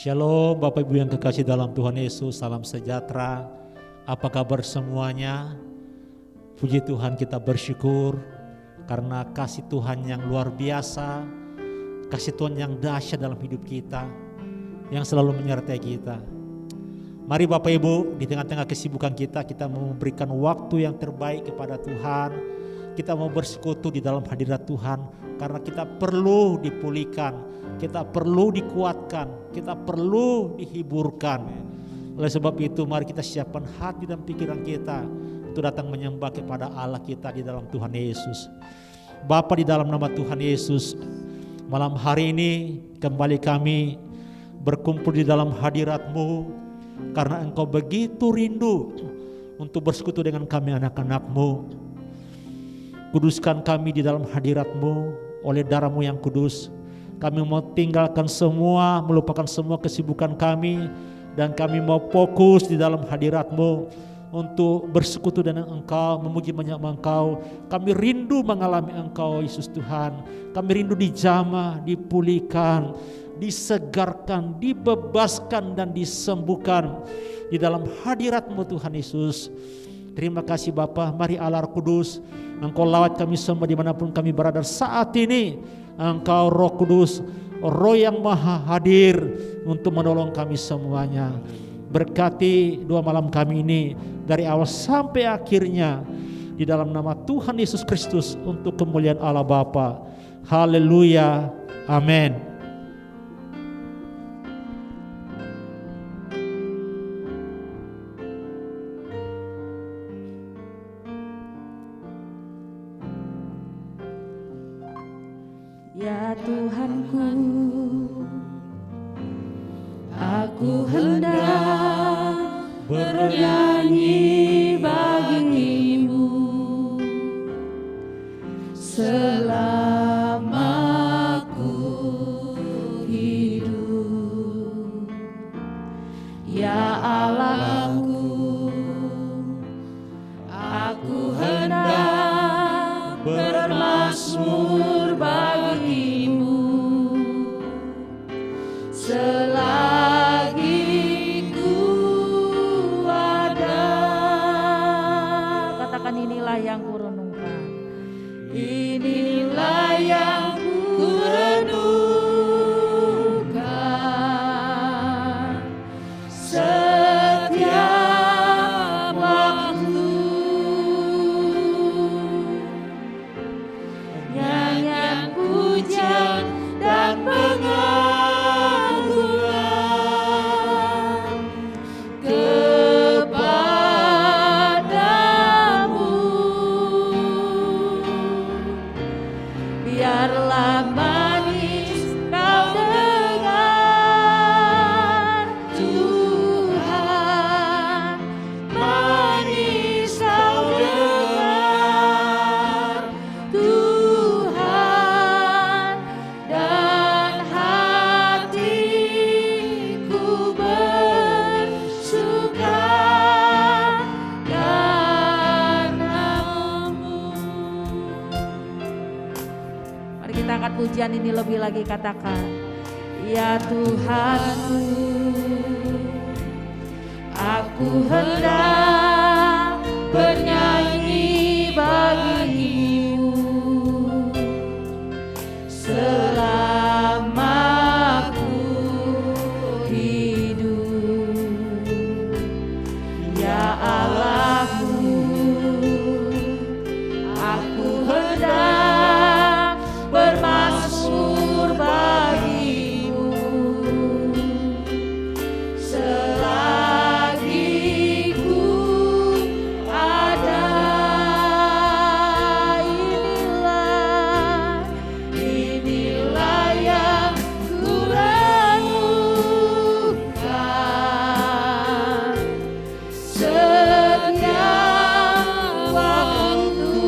Shalom Bapak Ibu yang kekasih dalam Tuhan Yesus, salam sejahtera. Apa kabar semuanya? Puji Tuhan, kita bersyukur karena kasih Tuhan yang luar biasa, kasih Tuhan yang dahsyat dalam hidup kita, yang selalu menyertai kita. Mari Bapak Ibu, di tengah-tengah kesibukan kita mau memberikan waktu yang terbaik kepada Tuhan. Kita mau bersekutu di dalam hadirat Tuhan karena kita perlu dipulihkan, kita perlu dikuatkan, kita perlu dihiburkan. Oleh sebab itu mari kita siapkan hati dan pikiran kita untuk datang menyembah kepada Allah kita di dalam Tuhan Yesus. Bapa, di dalam nama Tuhan Yesus, malam hari ini kembali kami berkumpul di dalam hadirat-Mu karena Engkau begitu rindu untuk bersekutu dengan kami anak-anak-Mu. Kuduskan kami di dalam hadirat-Mu oleh darah-Mu yang kudus. Kami mau tinggalkan semua, melupakan semua kesibukan kami, dan kami mau fokus di dalam hadirat-Mu untuk bersekutu dengan Engkau, memuji menyembah Engkau. Kami rindu mengalami Engkau Yesus Tuhan. Kami rindu dijamah, dipulihkan, disegarkan, dibebaskan dan disembuhkan di dalam hadirat-Mu Tuhan Yesus. Terima kasih Bapa. Mari Allah Kudus, Engkau lawat kami semua dimanapun kami berada saat ini. Engkau Roh Kudus, Roh yang Maha Hadir untuk menolong kami semuanya. Berkati dua malam kami ini dari awal sampai akhirnya di dalam nama Tuhan Yesus Kristus untuk kemuliaan Allah Bapa. Haleluya. Amin. Ya Tuhanku, aku hendak bernyanyi bagimu selama ku hidup. Ya Allahku, aku hendak bermazmur bagimu selagi ku ada. Katakan, inilah yang ku renungkan, inilah yang ku renungkan setiap waktu. Nyanyian pujian dan pengagungan kepadamu. Biarlah manis kau dengar Tuhan, manis kau dengar Tuhan, dan hatiku bersuka karenamu. Mari kita angkat pujian ini lebih lagi, katakan, ya Tuhanku, aku hendak bernyanyi bagimu selama ku hidup. Ya Allahku, aku hendak bermazmur bagimu selagi ku ada. Inilah yang ku renungkan setiap waktu.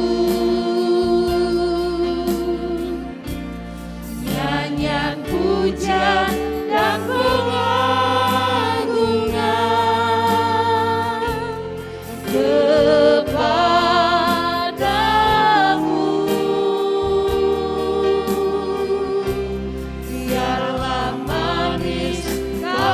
Nyanyian pujian dan pengagungan kepadamu. Biarlah manis kau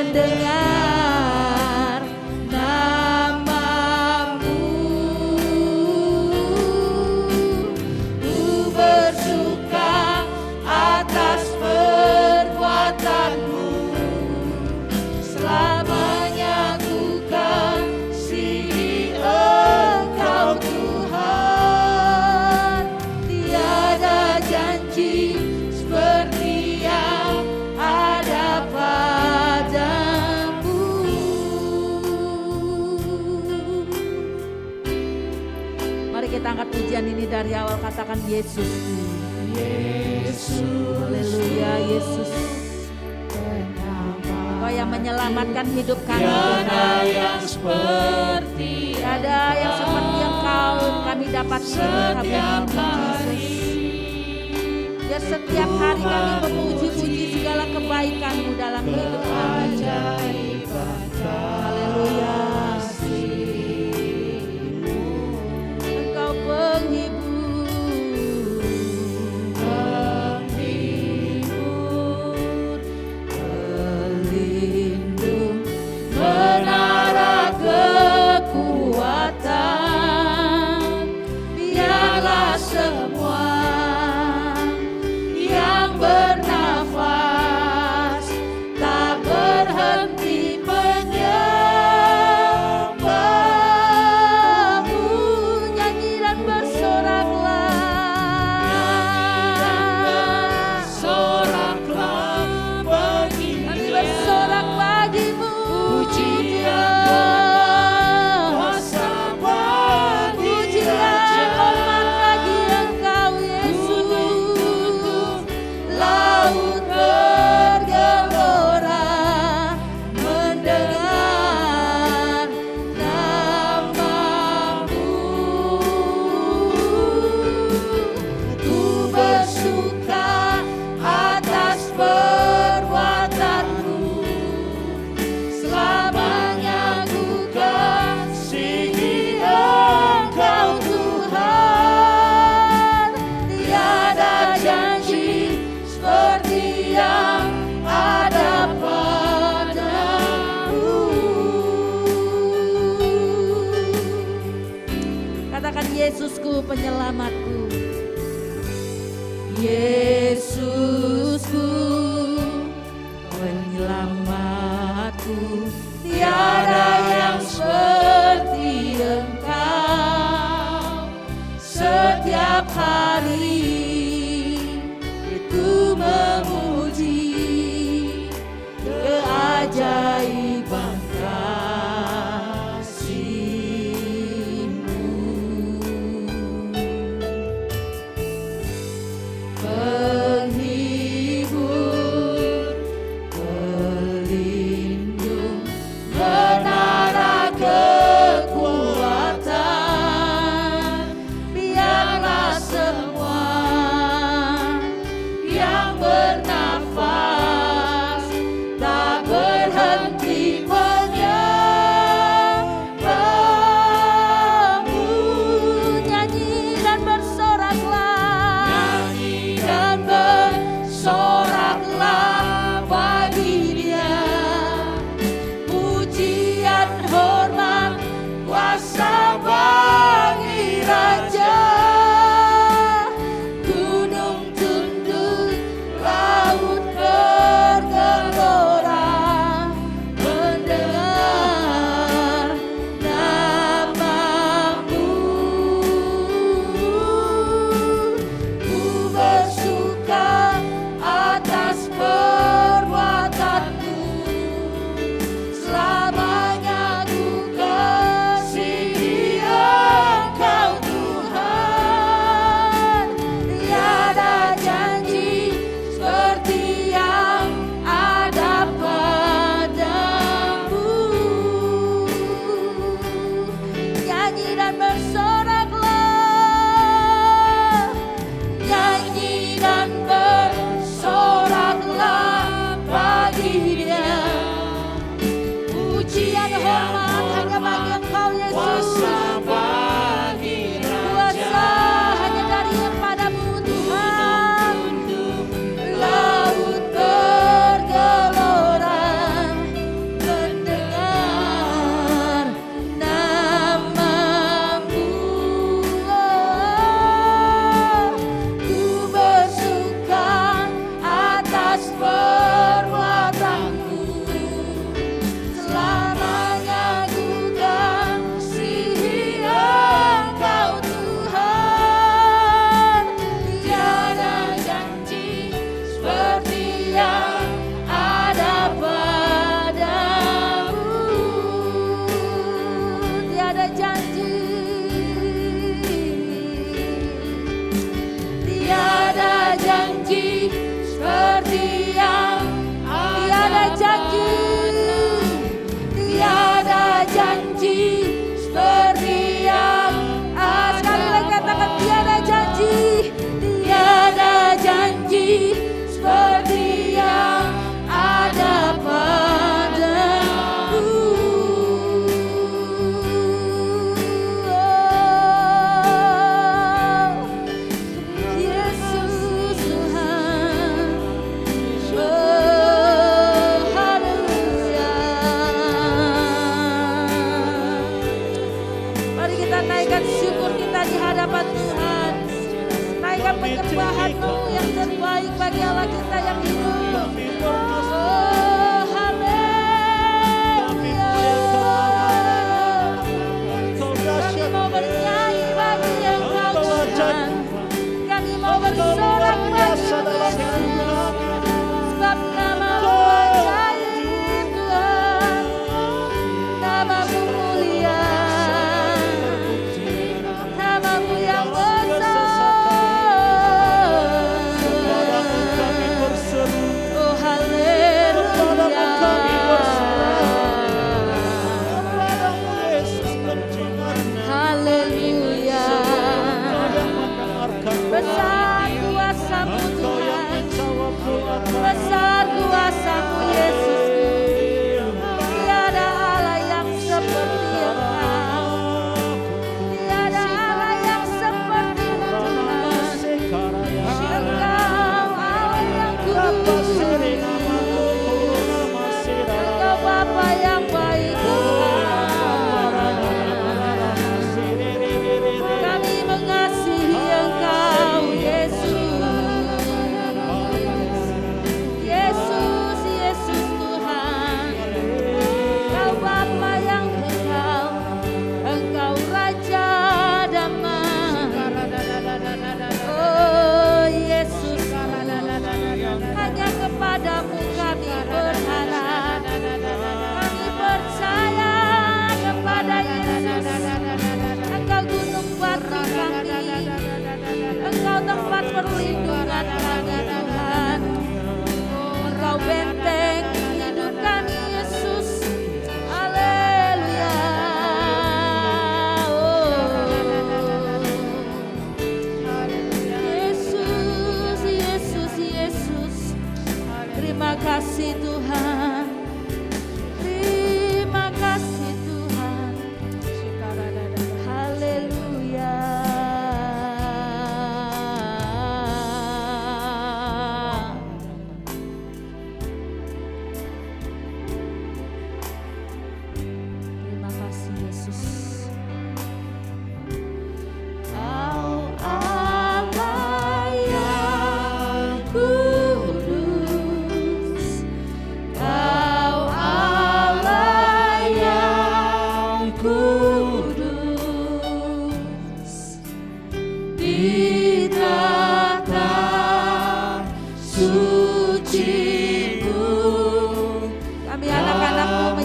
mendengar namamu. Ku bersuka atas perbuatanmu, selamanya ku kasihi Engkau Tuhan. Tiada janji seperti yang ada padamu. Mari kita angkat pujian ini dari awal, katakan Yesus. Yesus, haleluya Yesus. Kau yang menyelamatkan hidup kami. Tiada yang seperti Tiada yang seperti Engkau kami dapat setiap hari. Biar setiap hari kami memuji-puji segala kebaikan-Mu dalam hidup kami. Haleluya. Engkau penghibur, pelindung, menara kekuatan. Biarlah semua yang bernafas tak berhenti menyembah-Mu. Nyanyi dan bersoraklah, Soraklah bagi kami Dia. bersorak bagimu. Pujian, kuasa bagi Pujian, Raja. hormat bagi Engkau Yesus. Laut bergelora mendengar namamu. Ku bersuka atas perbuatanmu, selamanya ku kasihi Engkau Tuhan. Tiada janji seperti yang ada padamu. Katakan Yesusku penyelamatku. Yesusku penyelamatku, tiada yang seperti Engkau. Setiap hari ku memuji keajaiban kasih-Mu. Penghibur, pelindung, menara kekuatan. Biarlah semua yang bernafas tak berhenti menyembah-Mu. Nyanyi dan bersoraklah, Nyanyi dan bersoraklah bagi Dia. Pujian, hormat, kuasa bagi Raja. Gunung tunduk, laut bergelora mendengar namamu. Ku bersuka atas perbuatanmu, selamanya ku kasihi Engkau Tuhan. Tiada janji seperti yang ada padamu. Nyanyi dan bersoraklah, nyanyi dan bersoraklah bagi Dia. Pujian, hormat hanya bagi Engkau Yesus. kuasa bagi Kuasa Raja. hanya dari Padamu Tuhan. Laut bergelora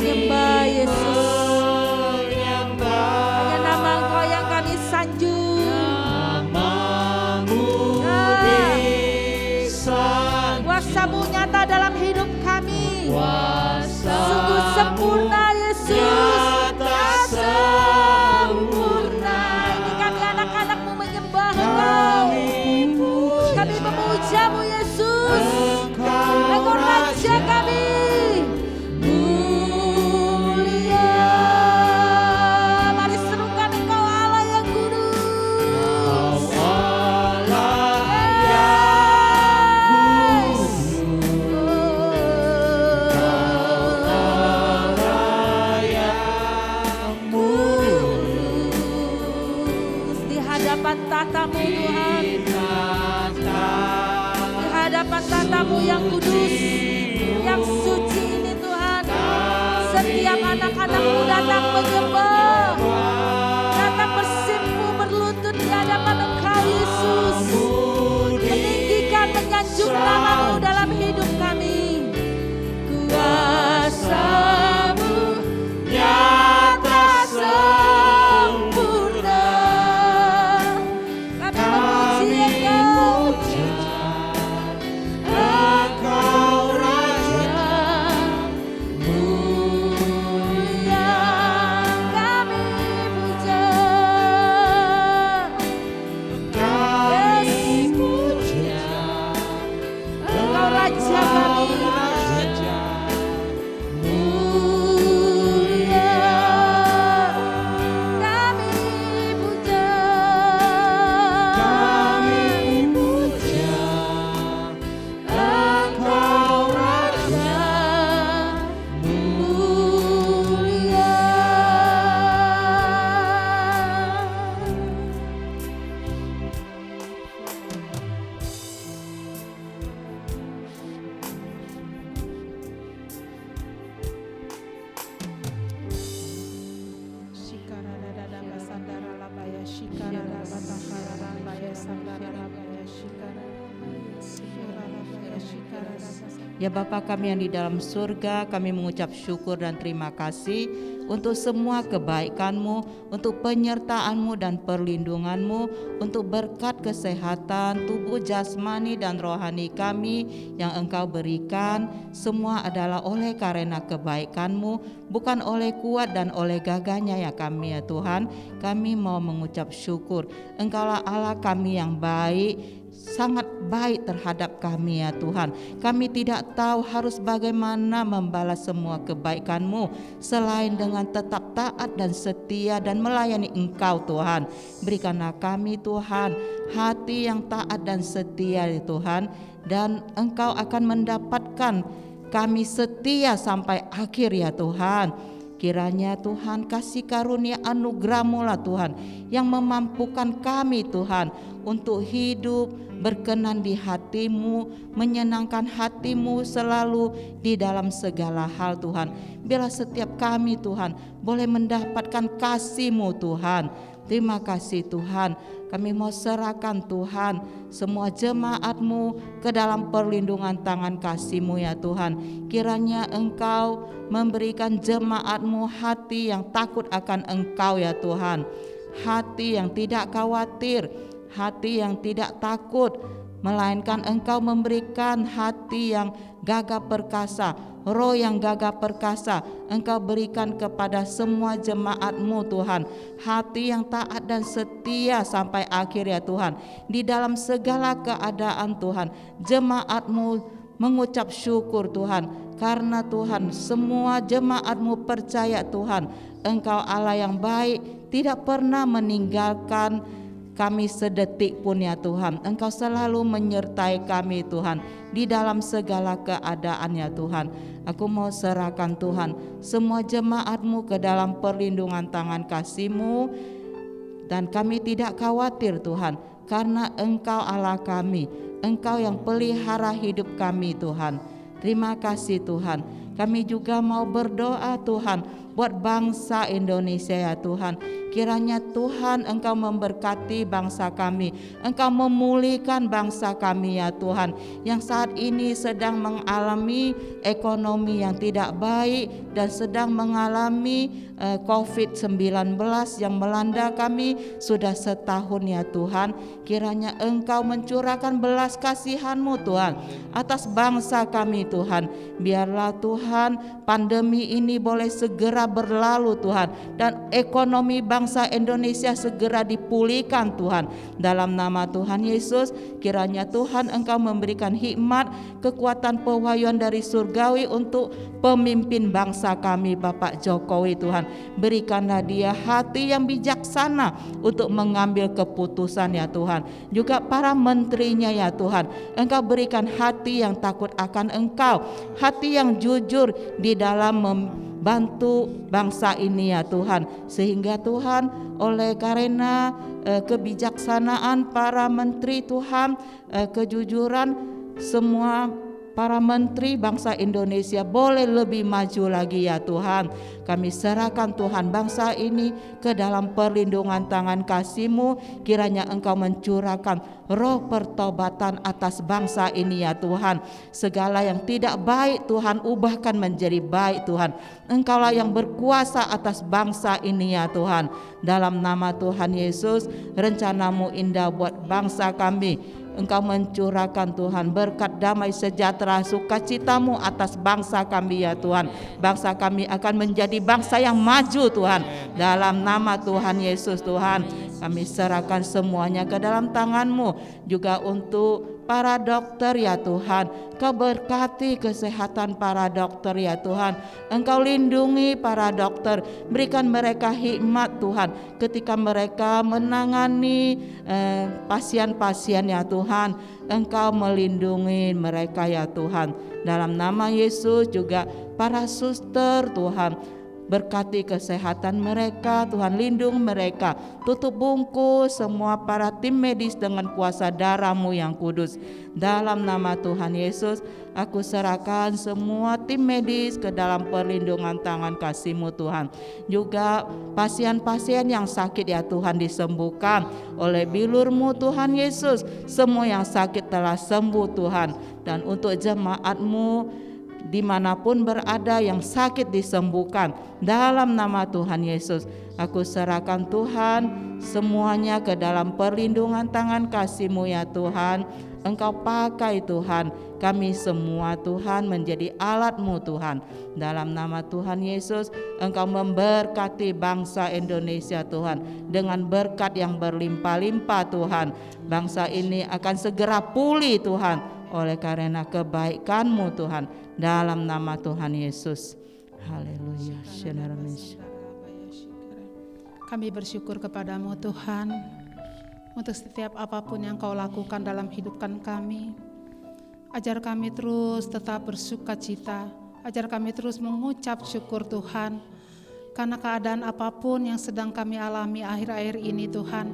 menyembah Yesus. menyembah Hanya nama Engkau yang kami sanjung. namamu Ah. disanjung. Kuasa-Mu nyata dalam hidup kami. Kuasa-Mu Sungguh sempurna Yesus. nyata Sempurna. Ini kami anak-anak-Mu menyembah Engkau. Kami memuja-Mu Yesus. Engkau Raja kami. Mulia. Mari serukan Engkau Allah yang kudus. Di hadapan tata-Mu Tuhan, di hadapan tata-Mu yang kudus, yang suci ini Tuhan, setiap anak-anak-Mu datang menyembah, datang bersimpu berlutut di hadapan Engkau Yesus, meninggikan menyanjung nama-Mu dalam hidup kami. Kuasa-Mu nyata sempurna. Kami memuji Engkau, Engkau Raja mulia. Kami puja, kami puja. Engkau Raja kami mulia. Kami puja, Kami puja Engkau Raja mulia. Ya Bapa kami yang di dalam surga, kami mengucap syukur dan terima kasih untuk semua kebaikan-Mu, untuk penyertaan-Mu dan perlindungan-Mu, untuk berkat kesehatan tubuh jasmani dan rohani kami yang Engkau berikan. Semua adalah oleh karena kebaikan-Mu, bukan oleh kuat dan oleh gagahnya ya kami ya Tuhan. Kami mau mengucap syukur. Engkaulah Allah kami yang baik, sangat baik terhadap kami ya Tuhan. Kami tidak tahu harus bagaimana membalas semua kebaikan-Mu selain dengan tetap taat dan setia dan melayani Engkau Tuhan. Berikanlah kami Tuhan hati yang taat dan setia ya Tuhan, dan Engkau akan mendapatkan kami setia sampai akhir ya Tuhan. Kiranya Tuhan kasih karunia anugerah-Mu lah Tuhan yang memampukan kami Tuhan untuk hidup berkenan di hati-Mu, menyenangkan hati-Mu selalu di dalam segala hal Tuhan. Biarlah setiap kami Tuhan boleh mendapatkan kasih-Mu Tuhan. Terima kasih Tuhan. Kami mau serahkan Tuhan semua jemaat-Mu ke dalam perlindungan tangan kasih-Mu ya Tuhan. Kiranya Engkau memberikan jemaat-Mu hati yang takut akan Engkau ya Tuhan. Hati yang tidak khawatir, hati yang tidak takut, melainkan Engkau memberikan hati yang gagah perkasa, roh yang gagah perkasa. Engkau berikan kepada semua jemaat-Mu Tuhan, hati yang taat dan setia sampai akhir ya Tuhan. Di dalam segala keadaan Tuhan, jemaat-Mu mengucap syukur Tuhan, karena Tuhan semua jemaat-Mu percaya Tuhan, Engkau Allah yang baik, tidak pernah meninggalkan kami sedetik pun ya Tuhan. Engkau selalu menyertai kami Tuhan di dalam segala keadaan ya Tuhan. Aku mau serahkan Tuhan semua jemaat-Mu ke dalam perlindungan tangan kasih-Mu, dan kami tidak khawatir Tuhan, karena Engkau Allah kami, Engkau yang pelihara hidup kami Tuhan. Terima kasih Tuhan. Kami juga mau berdoa Tuhan buat bangsa Indonesia ya Tuhan. Kiranya Tuhan Engkau memberkati bangsa kami, Engkau memulihkan bangsa kami ya Tuhan, yang saat ini sedang mengalami ekonomi yang tidak baik dan sedang mengalami COVID-19 yang melanda kami sudah setahun ya Tuhan. Kiranya Engkau mencurahkan belas kasihan-Mu Tuhan atas bangsa kami Tuhan. Biarlah Tuhan pandemi ini boleh segera berlalu Tuhan, dan ekonomi bangsa Indonesia segera dipulihkan Tuhan. Dalam nama Tuhan Yesus, kiranya Tuhan Engkau memberikan hikmat, kekuatan, pewahyuan dari surgawi untuk pemimpin bangsa kami Bapak Jokowi Tuhan. Berikanlah dia hati yang bijaksana untuk mengambil keputusan ya Tuhan. Juga para menterinya ya Tuhan, Engkau berikan hati yang takut akan Engkau, hati yang jujur di dalam membantu bangsa ini ya Tuhan. Sehingga Tuhan, oleh karena kebijaksanaan para menteri Tuhan, kejujuran semua para menteri bangsa Indonesia boleh lebih maju lagi ya Tuhan. Kami serahkan Tuhan bangsa ini ke dalam perlindungan tangan kasih-Mu. Kiranya Engkau mencurahkan roh pertobatan atas bangsa ini ya Tuhan. Segala yang tidak baik Tuhan, ubahkan menjadi baik Tuhan. Engkaulah yang berkuasa atas bangsa ini ya Tuhan. Dalam nama Tuhan Yesus, rencana-Mu indah buat bangsa kami. Engkau mencurahkan Tuhan berkat damai sejahtera sukacita-Mu atas bangsa kami ya Tuhan. Bangsa kami akan menjadi bangsa yang maju Tuhan. Dalam nama Tuhan Yesus Tuhan, kami serahkan semuanya ke dalam tangan-Mu. Juga untuk para dokter ya Tuhan, Kau berkati kesehatan para dokter ya Tuhan. Engkau lindungi para dokter, berikan mereka hikmat Tuhan ketika mereka menangani pasien-pasien ya Tuhan. Engkau melindungi mereka ya Tuhan. Dalam nama Yesus juga para suster Tuhan, berkati kesehatan mereka Tuhan, lindung mereka, tutup bungkus semua para tim medis dengan kuasa darah-Mu yang kudus. Dalam nama Tuhan Yesus, aku serahkan semua tim medis ke dalam perlindungan tangan kasih-Mu Tuhan. Juga pasien-pasien yang sakit ya Tuhan disembuhkan oleh bilur-Mu Tuhan Yesus. Semua yang sakit telah sembuh Tuhan. Dan untuk jemaat-Mu dimanapun berada yang sakit disembuhkan. Dalam nama Tuhan Yesus, aku serahkan Tuhan semuanya ke dalam perlindungan tangan kasih-Mu ya Tuhan. Engkau pakai Tuhan kami semua Tuhan menjadi alat-Mu Tuhan. Dalam nama Tuhan Yesus, Engkau memberkati bangsa Indonesia Tuhan dengan berkat yang berlimpah-limpah Tuhan. Bangsa ini akan segera pulih Tuhan oleh karena kebaikan-Mu Tuhan. Dalam nama Tuhan Yesus. Haleluya. Kami bersyukur kepadamu Tuhan untuk setiap apapun yang Kau lakukan dalam hidupkan kami. Ajar kami terus tetap bersuka cita, ajar kami terus mengucap syukur Tuhan, karena keadaan apapun yang sedang kami alami akhir-akhir ini Tuhan,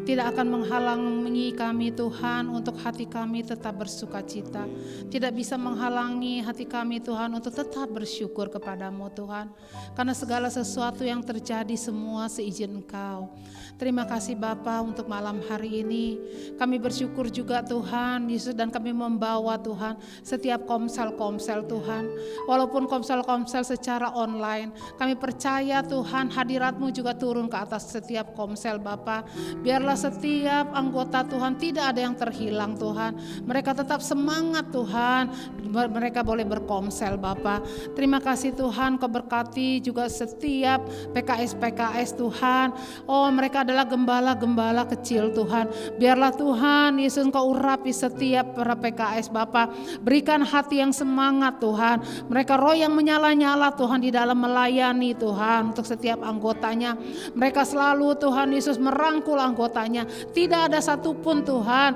tidak akan menghalangi kami Tuhan untuk hati kami tetap bersuka cita. Tidak bisa menghalangi hati kami Tuhan untuk tetap bersyukur kepadamu Tuhan. Karena segala sesuatu yang terjadi semua seizin Engkau. Terima kasih Bapa untuk malam hari ini. Kami bersyukur juga Tuhan Yesus, dan kami membawa Tuhan setiap komsel-komsel Tuhan. Walaupun komsel-komsel secara online, kami percaya Tuhan hadirat-Mu juga turun ke atas setiap komsel Bapa. Biarlah setiap anggota Tuhan tidak ada yang terhilang Tuhan. Mereka tetap semangat Tuhan. Mereka boleh berkomsel Bapa. Terima kasih Tuhan, Kau berkati juga setiap PKS-PKS Tuhan. Oh, mereka adalah gembala-gembala kecil Tuhan. Biarlah Tuhan Yesus Engkau urapi setiap para PKS Bapa. Berikan hati yang semangat Tuhan. Mereka roh yang menyala-nyala Tuhan di dalam melayani Tuhan untuk setiap anggotanya. Mereka selalu Tuhan Yesus merangkul anggotanya tembokanya. Tidak ada satupun Tuhan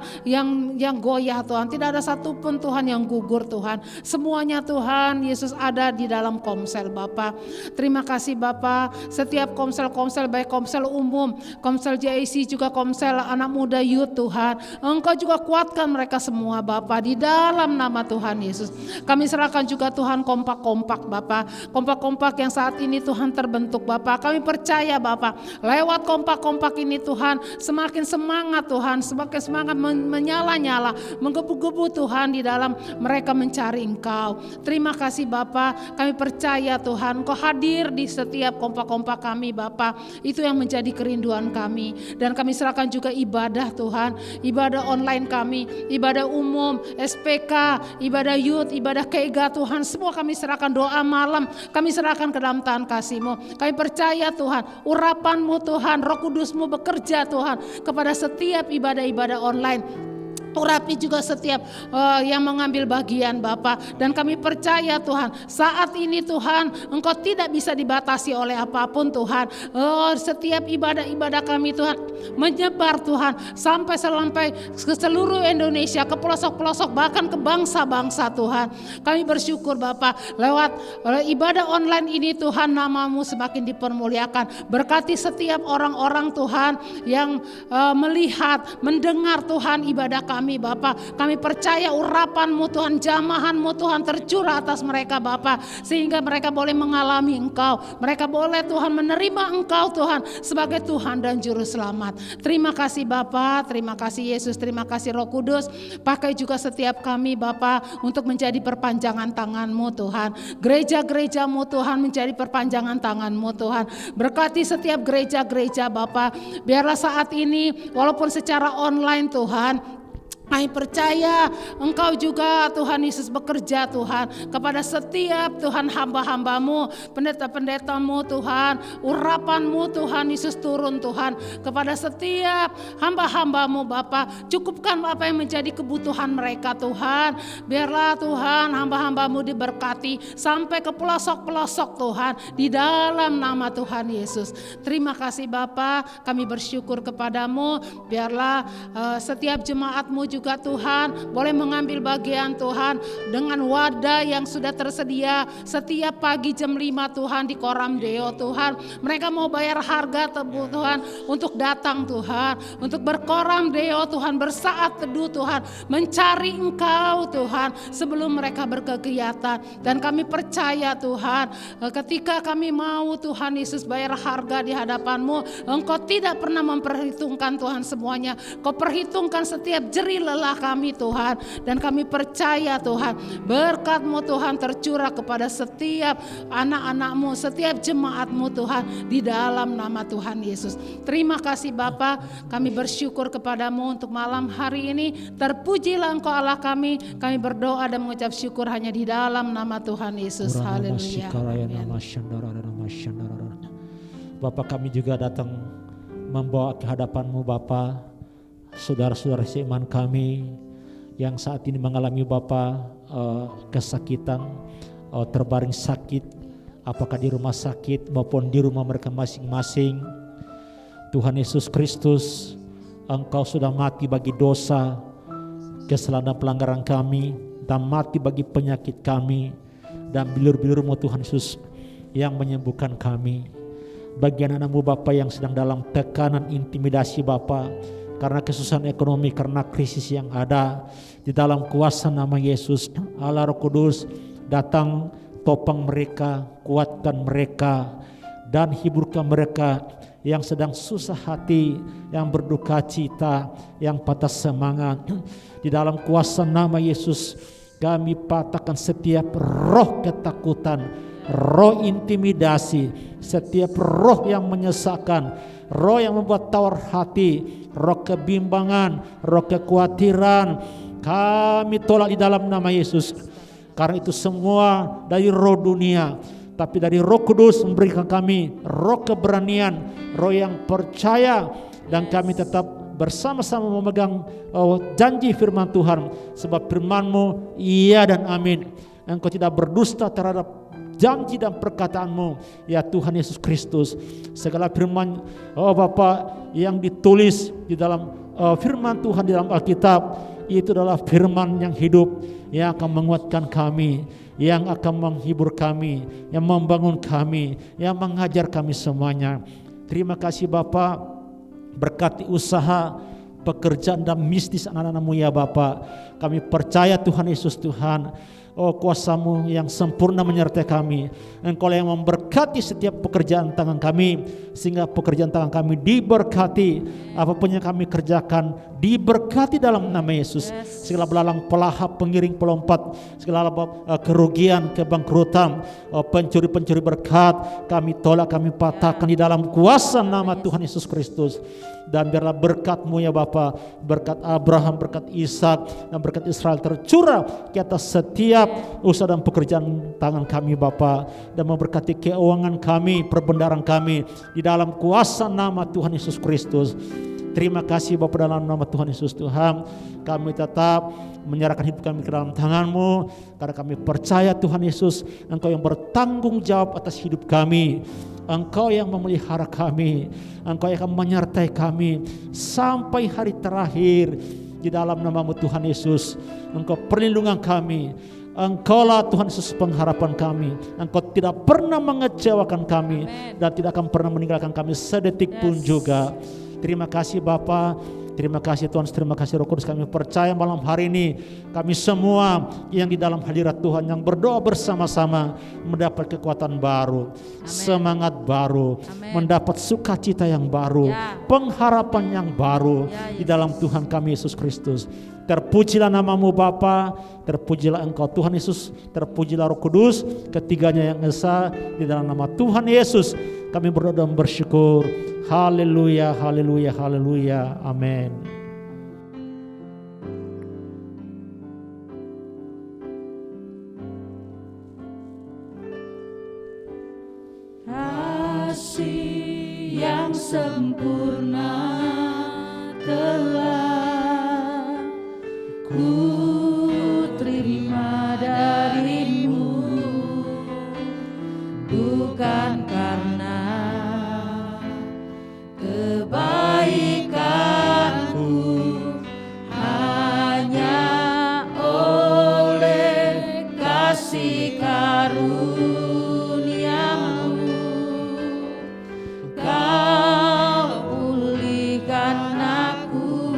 yang goyah Tuhan. Tidak ada satupun Tuhan yang gugur Tuhan. Semuanya Tuhan Yesus ada di dalam komsel Bapa. Terima kasih Bapa. Setiap komsel-komsel, baik komsel umum, komsel JIC, juga komsel anak muda youth Tuhan, Engkau juga kuatkan mereka semua Bapa di dalam nama Tuhan Yesus. Kami serahkan juga Tuhan kompak-kompak Bapa, kompak-kompak yang saat ini Tuhan terbentuk Bapa. Kami percaya Bapa, lewat kompak-kompak ini Tuhan semakin semangat Tuhan, semakin semangat menyala-nyala, menggebu-gebu Tuhan di dalam mereka mencari Engkau. Terima kasih Bapa, kami percaya Tuhan Engkau hadir di setiap kompak-kompak kami Bapa. Itu yang menjadi kerinduan kami. Dan kami serahkan juga ibadah Tuhan, ibadah online kami, ibadah umum, SPK, ibadah youth, ibadah KEGA Tuhan, semua kami serahkan, doa malam kami serahkan ke dalam tangan kasih-Mu. Kami percaya Tuhan, urapan-Mu Tuhan, Roh Kudus-Mu bekerja Tuhan kepada setiap ibadah-ibadah online. Urapi juga setiap yang mengambil bagian Bapa. Dan kami percaya Tuhan, saat ini Tuhan Engkau tidak bisa dibatasi oleh apapun Tuhan. Setiap ibadah-ibadah kami Tuhan menyebar Tuhan sampai ke seluruh Indonesia, ke pelosok-pelosok, bahkan ke bangsa-bangsa Tuhan. Kami bersyukur Bapa, lewat ibadah online ini Tuhan nama-Mu semakin dipermuliakan. Berkati setiap orang-orang Tuhan yang melihat, mendengar Tuhan ibadah kami Bapa. Kami percaya urapan-Mu Tuhan, jamahan-Mu Tuhan tercurah atas mereka Bapa, sehingga mereka boleh mengalami Engkau. Mereka boleh Tuhan menerima Engkau Tuhan sebagai Tuhan dan Juru Selamat. Terima kasih Bapa, terima kasih Yesus, terima kasih Roh Kudus. Pakai juga setiap kami Bapa untuk menjadi perpanjangan tangan-Mu Tuhan. Gereja-gereja-Mu Tuhan menjadi perpanjangan tangan-Mu Tuhan. Berkati setiap gereja-gereja Bapa. Biarlah saat ini walaupun secara online Tuhan, kami percaya Engkau juga Tuhan Yesus bekerja Tuhan kepada setiap Tuhan hamba-hamba-Mu, pendeta-pendeta-Mu Tuhan, urapan-Mu Tuhan Yesus turun Tuhan kepada setiap hamba-hamba-Mu Bapa. Cukupkan apa yang menjadi kebutuhan mereka Tuhan. Biarlah Tuhan hamba-hamba-Mu diberkati sampai ke pelosok-pelosok Tuhan di dalam nama Tuhan Yesus. Terima kasih Bapa, kami bersyukur kepadamu. Biarlah setiap jemaat-Mu juga Tuhan boleh mengambil bagian Tuhan dengan wadah yang sudah tersedia setiap pagi jam 5 Tuhan di Koram Deo Tuhan. Mereka mau bayar harga Tuhan untuk datang Tuhan, untuk berkoram Deo Tuhan, bersaat teduh Tuhan, mencari Engkau Tuhan sebelum mereka berkegiatan. Dan kami percaya Tuhan, ketika kami mau Tuhan Yesus bayar harga di hadapan-Mu, Engkau tidak pernah memperhitungkan Tuhan semuanya. Kau perhitungkan setiap jerih lelah kami Tuhan. Dan kami percaya Tuhan, berkat-Mu Tuhan tercurah kepada setiap anak-anak-Mu, setiap jemaat-Mu Tuhan di dalam nama Tuhan Yesus. Terima kasih Bapa, kami bersyukur kepadamu untuk malam hari ini. Terpujilah Engkau Allah kami. Kami berdoa dan mengucap syukur hanya di dalam nama Tuhan Yesus. Haleluya. Bapak, kami juga datang membawa ke hadapan-Mu Bapa saudara-saudara seiman kami yang saat ini mengalami Bapa kesakitan, terbaring sakit, apakah di rumah sakit maupun di rumah mereka masing-masing. Tuhan Yesus Kristus, Engkau sudah mati bagi dosa, kesalahan dan pelanggaran kami, dan mati bagi penyakit kami, dan bilur-bilur-Mu Tuhan Yesus yang menyembuhkan kami. Bagi anak-anak-Mu Bapa yang sedang dalam tekanan, intimidasi Bapa, karena kesusahan ekonomi, karena krisis yang ada, di dalam kuasa nama Yesus, Allah Roh Kudus datang, topang mereka, kuatkan mereka, dan hiburkan mereka yang sedang susah hati, yang berduka cita, yang patah semangat. Di dalam kuasa nama Yesus, kami patahkan setiap roh ketakutan, roh intimidasi, setiap roh yang menyesakkan, roh yang membuat tawar hati, roh kebimbangan, roh kekhawatiran, kami tolak di dalam nama Yesus. Karena itu semua dari roh dunia, tapi dari Roh Kudus memberikan kami roh keberanian, roh yang percaya, dan kami tetap bersama-sama memegang janji firman Tuhan. Sebab firman-Mu iya dan amin. Engkau tidak berdusta terhadap janji dan perkataan-Mu ya Tuhan Yesus Kristus. Segala firman Bapa yang ditulis di dalam firman Tuhan di dalam Alkitab, itu adalah firman yang hidup, yang akan menguatkan kami, yang akan menghibur kami, yang membangun kami, yang mengajar kami semuanya. Terima kasih Bapa, berkati usaha, pekerjaan dan bisnis anak-anak-Mu ya Bapa. Kami percaya Tuhan Yesus Tuhan, kuasa-Mu yang sempurna menyertai kami. Engkau yang memberkati setiap pekerjaan tangan kami, sehingga pekerjaan tangan kami diberkati. Apapun yang kami kerjakan diberkati dalam nama Yesus. Segala belalang pelahap, pengiring pelompat, segala kerugian, kebangkrutan, pencuri-pencuri berkat, kami tolak, kami patahkan di dalam kuasa nama Tuhan Yesus Kristus. Dan biarlah berkat-Mu ya Bapa, berkat Abraham, berkat Ishak, dan berkat Israel tercurah ke atas setiap usaha dan pekerjaan tangan kami Bapa, dan memberkati keuangan kami, perbendaharaan kami di dalam kuasa nama Tuhan Yesus Kristus. Terima kasih Bapa, dalam nama Tuhan Yesus Tuhan, kami tetap menyerahkan hidup kami ke dalam tangan-Mu, karena kami percaya Tuhan Yesus, Engkau yang bertanggung jawab atas hidup kami. Engkau yang memelihara kami, Engkau yang akan menyertai kami sampai hari terakhir. Di dalam nama-Mu Tuhan Yesus, Engkau perlindungan kami, Engkaulah Tuhan Yesus pengharapan kami. Engkau tidak pernah mengecewakan kami, dan tidak akan pernah meninggalkan kami sedetik pun juga. Terima kasih Bapa, terima kasih Tuhan, terima kasih Roh Kudus. Kami percaya malam hari ini kami semua yang di dalam hadirat Tuhan, yang berdoa bersama-sama, mendapat kekuatan baru, semangat baru, mendapat sukacita yang baru, pengharapan yang baru di dalam Tuhan kami Yesus Kristus. Terpujilah nama-Mu Bapa, terpujilah Engkau Tuhan Yesus, terpujilah Roh Kudus, ketiganya yang esa. Di dalam nama Tuhan Yesus kami berdoa dan bersyukur. Haleluya, haleluya, haleluya. Amin. Kasih yang sempurna telah ku terima dari-Mu, bukan karena kebaikanku, hanya oleh kasih karunia-Mu Kau pulihkan aku,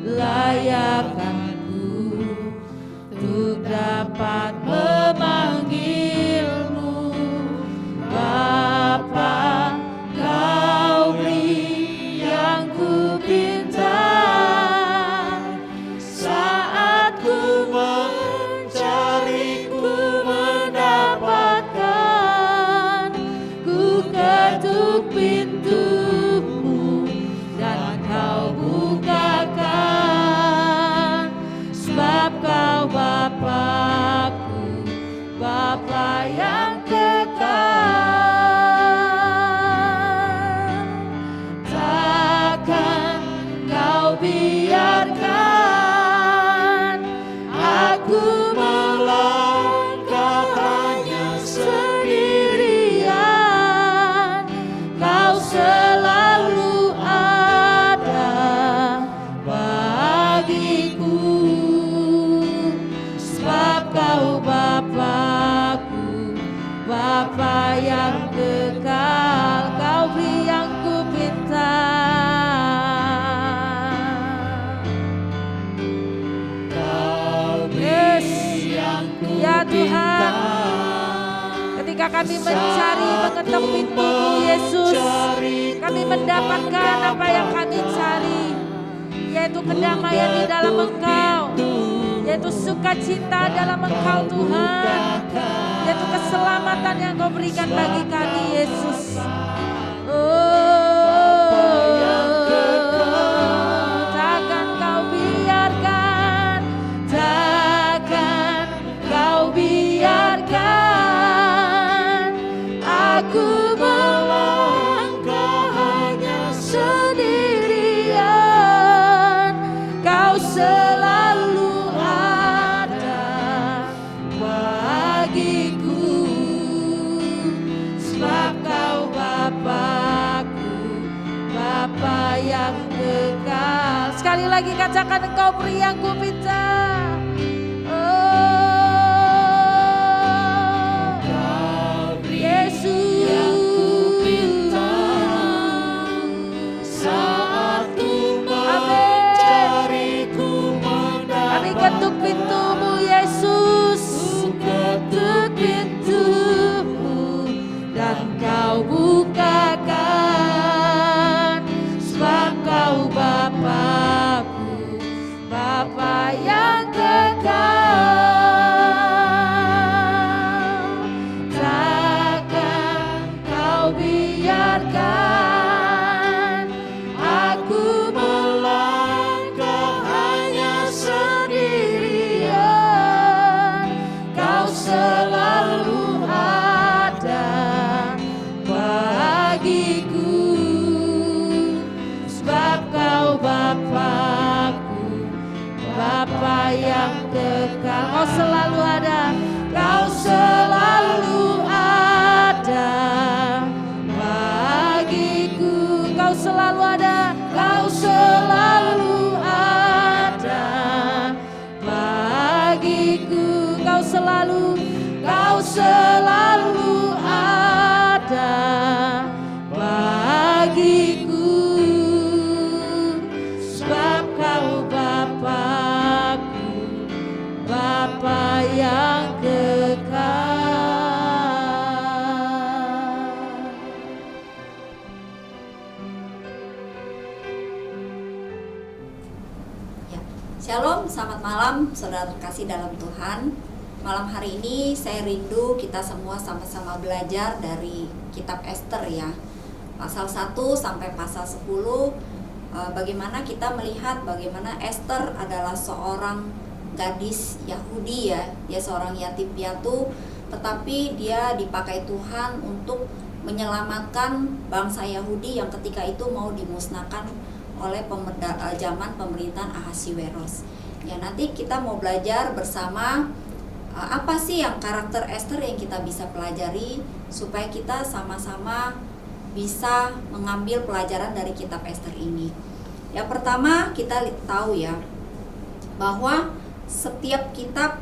layakkanku untuk dapat memanggil-Mu Bapa. Kau beri yang ku pinta, saat ku mencari, ku mendapatkan. Ku ketuk pintu-Mu dan Kau bukakan, sebab Kau Bapa-Ku, Bapa yang kekal. Takkan Kau biarkan aku melangkah hanya sendirian. Kau selalu ada bagiku, sebab Kau Bapa-Ku, Bapa yang kekal. Kau beri yang ku pinta, Kau beri yang ku ya Tuhan. Ketika kami mencari, mengetuk pintu-Mu Yesus, kami mendapatkan apa yang kami cari, yaitu kedamaian di dalam Engkau, yaitu sukacita dalam Engkau Tuhan, yaitu keselamatan yang Kau berikan bagi kami Yesus. Takkan Kau biarkan, takkan Kau biarkan aku melangkah hanya sendirian. Kau selalu ada bagiku. lagi katakan Engkau peri yang kupinta. Ketuk pintumu Yesus, ketuk pintumu dan Kau bukakan, sebab Kau Bapa-Ku, Bapa yang kekal. Takkan Kau biarkan aku melangkah hanya sendirian. Kau selalu ada bagiku, sebab Kau Bapa-Ku, Bapa yang kekal. Kau selalu ada, Kau selalu ada bagiku. Kau selalu ada, Kau selalu ada bagiku. Kau selalu ada bagiku, sebab Kau Bapa-Ku, Bapa yang kekal. Ya, Shalom, selamat malam saudara terkasih dalam Tuhan. Malam hari ini saya rindu kita semua sama-sama belajar dari kitab Ester ya. Pasal 1 sampai pasal 10, bagaimana kita melihat bagaimana Ester adalah seorang gadis Yahudi ya. Dia seorang yatim piatu, tetapi dia dipakai Tuhan untuk menyelamatkan bangsa Yahudi yang ketika itu mau dimusnahkan oleh zaman pemerintahan Ahasiweros. Ya, nanti kita mau belajar bersama apa sih yang karakter Ester yang kita bisa pelajari supaya kita sama-sama bisa mengambil pelajaran dari kitab Ester ini. Yang pertama kita tahu ya bahwa setiap kitab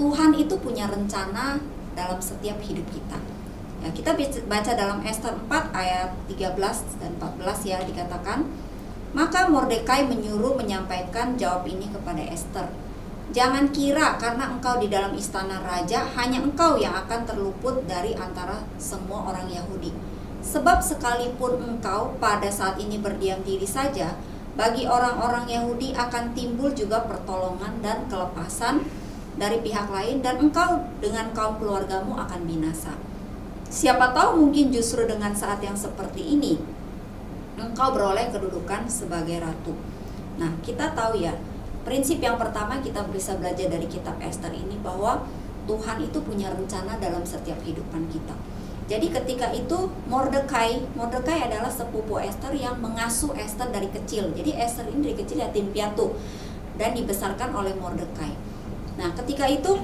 Tuhan itu punya rencana dalam setiap hidup kita. Ya, kita baca dalam Ester 4 ayat 13 dan 14 ya, dikatakan, maka Mordekai menyuruh menyampaikan jawab ini kepada Ester. Jangan kira karena engkau di dalam istana raja, hanya engkau yang akan terluput dari antara semua orang Yahudi. Sebab sekalipun engkau pada saat ini berdiam diri saja, bagi orang-orang Yahudi akan timbul juga pertolongan dan kelepasan dari pihak lain, dan engkau dengan kaum keluargamu akan binasa. Siapa tahu mungkin justru dengan saat yang seperti ini, engkau beroleh kedudukan sebagai ratu. Nah, kita tahu ya, prinsip yang pertama kita bisa belajar dari kitab Ester ini bahwa Tuhan itu punya rencana dalam setiap kehidupan kita. Jadi ketika itu Mordekai adalah sepupu Ester yang mengasuh Ester dari kecil. Jadi Ester ini dari kecil yatim piatu dan dibesarkan oleh Mordekai. Nah, ketika itu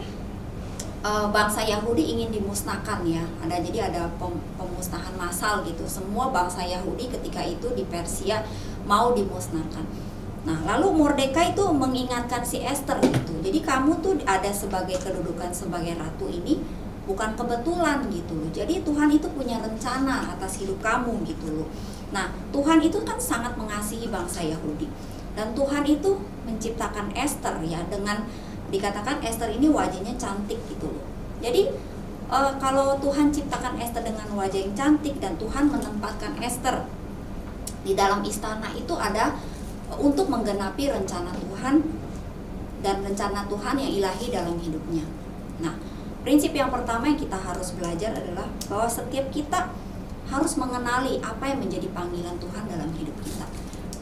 bangsa Yahudi ingin dimusnahkan ya. Jadi ada pemusnahan massal gitu. Semua bangsa Yahudi ketika itu di Persia mau dimusnahkan. Nah, lalu Mordekai itu mengingatkan si Ester gitu. Jadi kamu tuh ada sebagai kedudukan sebagai ratu ini bukan kebetulan gitu loh. Jadi Tuhan itu punya rencana atas hidup kamu gitu loh. Nah, Tuhan itu kan sangat mengasihi bangsa Yahudi. Dan Tuhan itu menciptakan Ester ya, dengan dikatakan Ester ini wajahnya cantik gitu loh. Jadi kalau Tuhan ciptakan Ester dengan wajah yang cantik dan Tuhan menempatkan Ester di dalam istana, itu ada untuk menggenapi rencana Tuhan dan rencana Tuhan yang ilahi dalam hidupnya. Nah, prinsip yang pertama yang kita harus belajar adalah bahwa setiap kita harus mengenali apa yang menjadi panggilan Tuhan dalam hidup kita.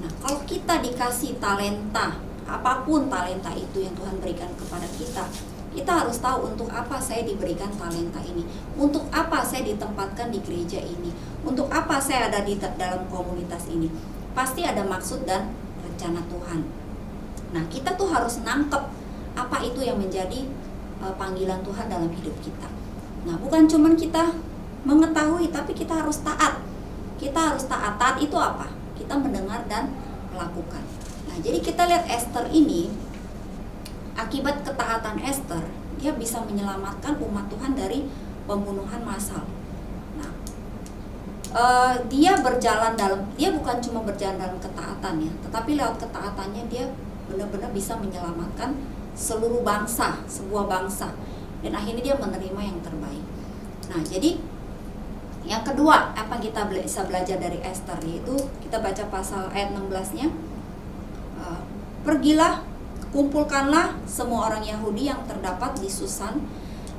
Nah, kalau kita dikasih talenta, apapun talenta itu yang Tuhan berikan kepada kita, kita harus tahu untuk apa saya diberikan talenta ini, untuk apa saya ditempatkan di gereja ini, untuk apa saya ada di dalam komunitas ini. Pasti ada maksud dan rencana Tuhan. Nah, kita tuh harus nangkep apa itu yang menjadi panggilan Tuhan dalam hidup kita. Nah, bukan cuman kita mengetahui, tapi kita harus taat. Kita harus taat. Taat itu apa? Kita mendengar dan melakukan. Nah, Nah, jadi kita lihat Esther ini, akibat ketaatan Esther, dia bisa menyelamatkan umat Tuhan dari pembunuhan massal. Nah, dia bukan cuma berjalan dalam ketaatan ya, tetapi lewat ketaatannya dia benar-benar bisa menyelamatkan seluruh bangsa, sebuah bangsa, dan akhirnya dia menerima yang terbaik. Nah, jadi yang kedua apa kita bisa belajar dari Esther, yaitu kita baca pasal ayat 16-nya. Pergilah, kumpulkanlah semua orang Yahudi yang terdapat di Susan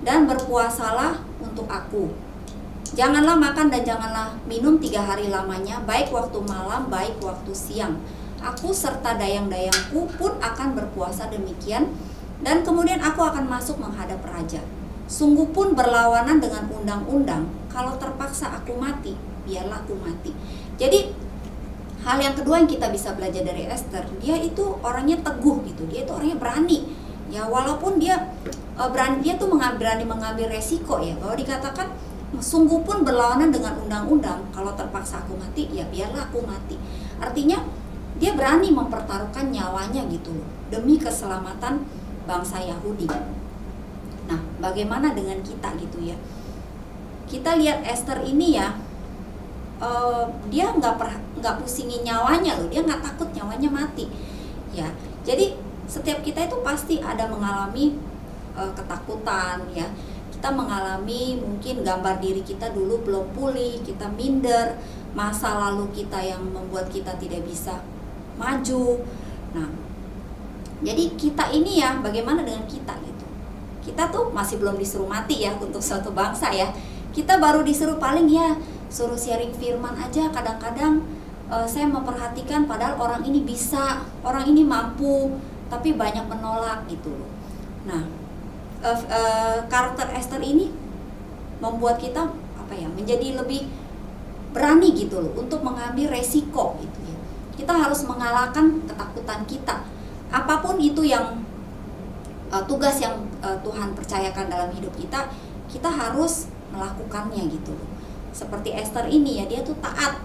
dan berpuasalah untuk aku. Janganlah makan dan janganlah minum 3 hari lamanya, baik waktu malam, baik waktu siang. Aku serta dayang-dayangku pun akan berpuasa demikian, dan kemudian aku akan masuk menghadap raja. Sungguh pun berlawanan dengan undang-undang, kalau terpaksa aku mati, biarlah aku mati. Jadi hal yang kedua yang kita bisa belajar dari Esther, dia itu orangnya teguh gitu, dia itu orangnya berani. Ya walaupun dia berani, dia tuh berani mengambil resiko ya, bahwa dikatakan sungguh pun berlawanan dengan undang-undang, kalau terpaksa aku mati, ya biarlah aku mati. Artinya dia berani mempertaruhkan nyawanya gitu loh, demi keselamatan bangsa Yahudi. Nah, bagaimana dengan kita gitu ya? Kita lihat Esther ini ya, dia nggak pusingin nyawanya loh, dia nggak takut nyawanya mati ya. Jadi setiap kita itu pasti ada mengalami ketakutan ya, kita mengalami mungkin gambar diri kita dulu belum pulih, kita minder, masa lalu kita yang membuat kita tidak bisa maju. Nah, jadi kita ini ya, bagaimana dengan kita gitu? Kita tuh masih belum disuruh mati ya untuk suatu bangsa ya, kita baru disuruh paling ya suruh sharing firman aja. Kadang-kadang saya memperhatikan padahal orang ini bisa, orang ini mampu, tapi banyak menolak gitu loh. Nah, karakter Esther ini membuat kita menjadi lebih berani gitu loh untuk mengambil resiko gitu ya. Kita harus mengalahkan ketakutan kita. Apapun itu yang tugas yang Tuhan percayakan dalam hidup kita, kita harus melakukannya gitu loh. Seperti Esther ini ya, dia tuh taat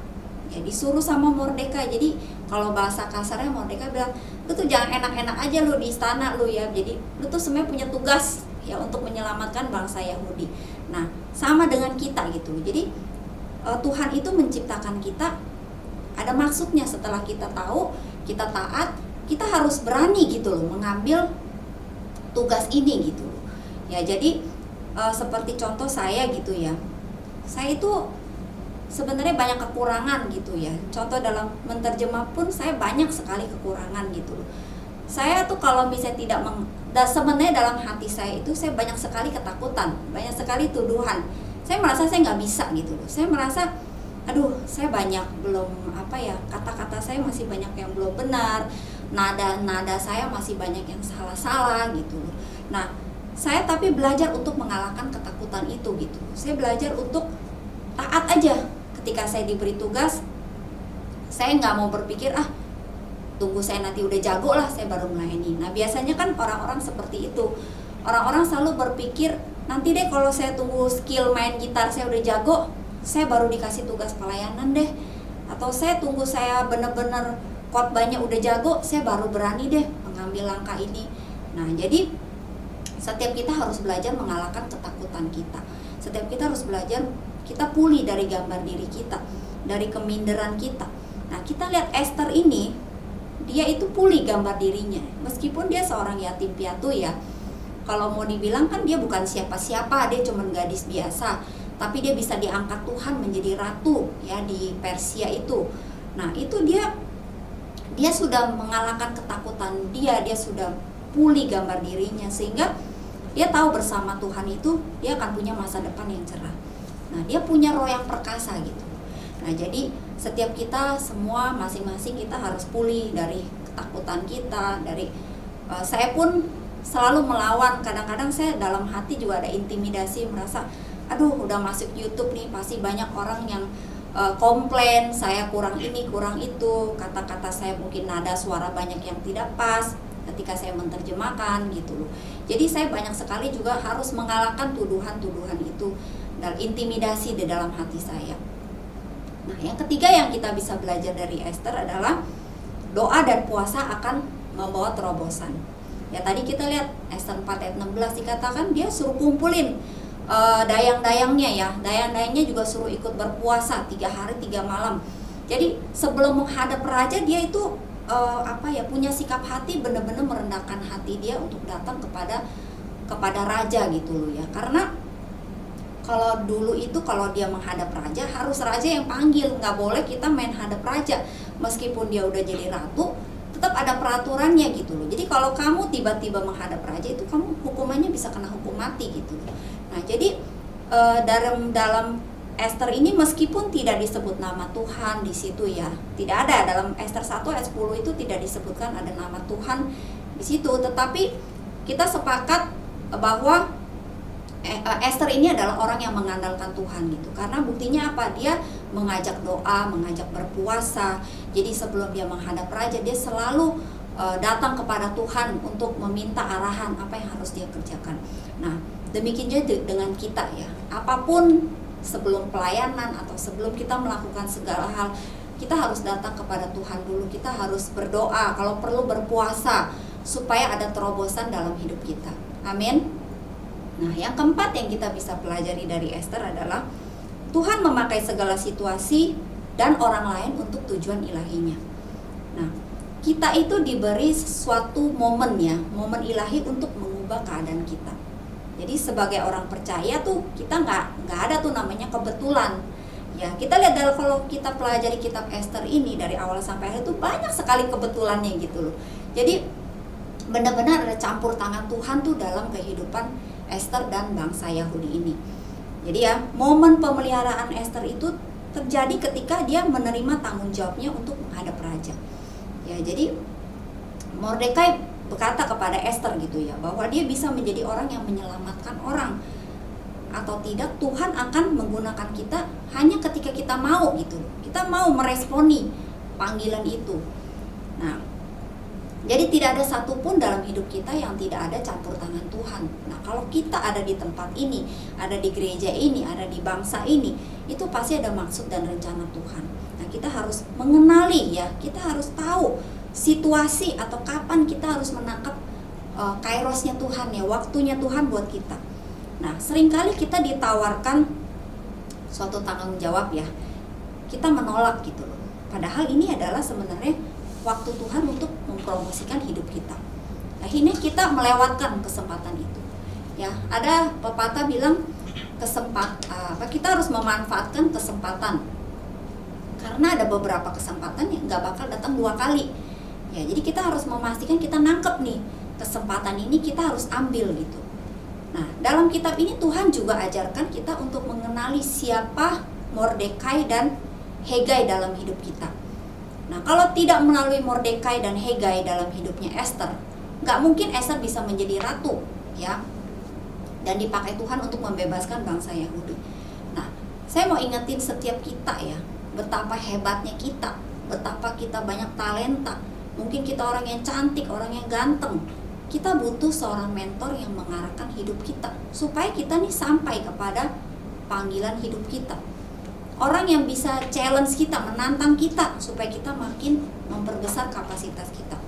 ya, disuruh sama Mordekai. Jadi kalau bahasa kasarnya Mordekai bilang, lu tuh jangan enak-enak aja lu di istana lu ya, jadi lu tuh sebenarnya punya tugas ya untuk menyelamatkan bangsa Yahudi. Nah, sama dengan kita gitu. Jadi Tuhan itu menciptakan kita ada maksudnya. Setelah kita tahu, kita taat, kita harus berani gitu loh mengambil tugas ini gitu loh. Ya, jadi seperti contoh saya gitu ya, saya itu sebenarnya banyak kekurangan gitu ya. Contoh dalam menterjemah pun saya banyak sekali kekurangan gitu loh. Saya tuh kalau misalnya sebenarnya dalam hati saya itu saya banyak sekali ketakutan, banyak sekali tuduhan. Saya merasa saya nggak bisa gitu loh. Saya merasa, aduh, saya banyak belum kata-kata saya masih banyak yang belum benar, nada saya masih banyak yang salah-salah gitu loh. Nah, saya tapi belajar untuk mengalahkan ketakutan itu gitu. Saya belajar untuk taat aja. Ketika saya diberi tugas, saya nggak mau berpikir tunggu saya nanti udah jago lah saya baru melayani. Nah, biasanya kan orang-orang seperti itu. Orang-orang selalu berpikir, nanti deh kalau saya tunggu skill main gitar saya udah jago, saya baru dikasih tugas pelayanan deh. Atau saya tunggu saya bener-bener khotbahnya udah jago, saya baru berani deh mengambil langkah ini. Nah, jadi setiap kita harus belajar mengalahkan ketakutan kita. Setiap kita harus belajar, kita pulih dari gambar diri kita, dari keminderan kita. Nah, kita lihat Esther ini, dia itu pulih gambar dirinya. Meskipun dia seorang yatim piatu ya, kalau mau dibilang kan dia bukan siapa-siapa, dia cuma gadis biasa, tapi dia bisa diangkat Tuhan menjadi ratu ya di Persia itu. Nah, itu dia sudah mengalahkan ketakutan dia sudah pulih gambar dirinya, sehingga dia tahu bersama Tuhan itu dia akan punya masa depan yang cerah. Nah, dia punya roh yang perkasa gitu. Nah, jadi setiap kita semua masing-masing kita harus pulih dari ketakutan kita, saya pun selalu melawan. Kadang-kadang saya dalam hati juga ada intimidasi, merasa aduh udah masuk YouTube nih pasti banyak orang yang komplain saya kurang ini kurang itu, kata-kata saya mungkin nada suara banyak yang tidak pas ketika saya menerjemahkan gitu loh. Jadi saya banyak sekali juga harus mengalahkan tuduhan-tuduhan itu dan intimidasi di dalam hati saya. Nah, yang ketiga yang kita bisa belajar dari Esther adalah doa dan puasa akan membawa terobosan. Ya tadi kita lihat Ester 4 ayat 16 dikatakan dia suruh kumpulin dayang-dayangnya ya. Dayang-dayangnya juga suruh ikut berpuasa 3 hari 3 malam. Jadi sebelum menghadap raja dia itu punya sikap hati benar-benar merendahkan hati dia untuk datang kepada raja gitu loh ya. Karena kalau dulu itu kalau dia menghadap raja harus raja yang panggil, nggak boleh kita main hadap raja. Meskipun dia udah jadi ratu, tetap ada peraturannya gitu loh. Jadi kalau kamu tiba-tiba menghadap raja itu kamu hukumannya bisa kena hukum mati gitu loh. Nah jadi dalam Ester ini meskipun tidak disebut nama Tuhan di situ ya, tidak ada dalam Ester 1 ayat 10 itu tidak disebutkan ada nama Tuhan di situ, tetapi kita sepakat bahwa Ester ini adalah orang yang mengandalkan Tuhan gitu. Karena buktinya apa? Dia mengajak doa, mengajak berpuasa. Jadi sebelum dia menghadap raja, dia selalu datang kepada Tuhan untuk meminta arahan apa yang harus dia kerjakan. Nah, demikian juga dengan kita ya. Apapun sebelum pelayanan atau sebelum kita melakukan segala hal, kita harus datang kepada Tuhan dulu. Kita harus berdoa, kalau perlu berpuasa supaya ada terobosan dalam hidup kita. Amin. Nah, yang keempat yang kita bisa pelajari dari Ester adalah Tuhan memakai segala situasi dan orang lain untuk tujuan ilahinya. Nah, kita itu diberi suatu momen ya, momen ilahi untuk mengubah keadaan kita. Jadi sebagai orang percaya tuh kita nggak ada tuh namanya kebetulan. Ya, kita lihat kalau kita pelajari kitab Ester ini dari awal sampai akhir itu banyak sekali kebetulannya gitu loh. Jadi benar-benar ada campur tangan Tuhan tuh dalam kehidupan Ester dan bangsa Yahudi ini. Jadi ya, momen pemeliharaan Ester itu terjadi ketika dia menerima tanggung jawabnya untuk menghadap raja. Ya, jadi Mordekai berkata kepada Ester gitu ya, bahwa dia bisa menjadi orang yang menyelamatkan orang. Atau tidak, Tuhan akan menggunakan kita hanya ketika kita mau gitu. Kita mau meresponi panggilan itu. Nah, jadi tidak ada satupun dalam hidup kita yang tidak ada campur tangan Tuhan. Nah, kalau kita ada di tempat ini, ada di gereja ini, ada di bangsa ini, itu pasti ada maksud dan rencana Tuhan. Nah, kita harus mengenali ya, kita harus tahu situasi atau kapan kita harus menangkap kairosnya Tuhan ya, waktunya Tuhan buat kita. Nah, seringkali kita ditawarkan suatu tanggung jawab ya, kita menolak gitu loh. Padahal ini adalah sebenarnya waktu Tuhan untuk mempromosikan hidup kita. Akhirnya kita melewatkan kesempatan itu. Ya, ada pepatah bilang kita harus memanfaatkan kesempatan. Karena ada beberapa kesempatan yang nggak bakal datang 2 kali. Ya, jadi kita harus memastikan kita nangkep nih kesempatan ini, kita harus ambil gitu. Nah, dalam kitab ini Tuhan juga ajarkan kita untuk mengenali siapa Mordekai dan Hegai dalam hidup kita. Nah, kalau tidak melalui Mordekai dan Hegai dalam hidupnya Ester, nggak mungkin Ester bisa menjadi ratu, ya, dan dipakai Tuhan untuk membebaskan bangsa Yahudi. Nah, saya mau ingetin setiap kita ya, betapa hebatnya kita, betapa kita banyak talenta. Mungkin kita orang yang cantik, orang yang ganteng. Kita butuh seorang mentor yang mengarahkan hidup kita, supaya kita nih sampai kepada panggilan hidup kita. Orang yang bisa challenge kita, menantang kita supaya kita makin memperbesar kapasitas kita.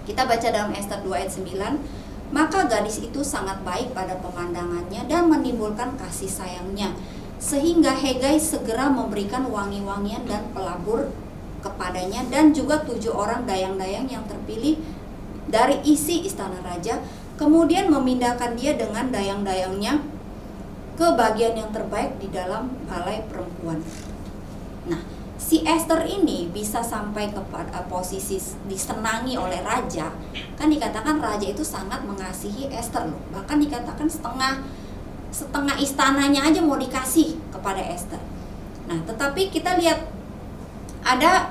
Kita baca dalam Ester 2 ayat 9, maka gadis itu sangat baik pada pemandangannya dan menimbulkan kasih sayangnya, sehingga Hegai segera memberikan wangi-wangian dan pelabur kepadanya dan juga 7 orang dayang-dayang yang terpilih dari isi istana raja, kemudian memindahkan dia dengan dayang-dayangnya ke bagian yang terbaik di dalam balai perempuan. Nah, si Ester ini bisa sampai kepada posisi disenangi oleh raja. Kan dikatakan raja itu sangat mengasihi Ester loh. Bahkan dikatakan setengah istananya aja mau dikasih kepada Ester. Nah, tetapi kita lihat ada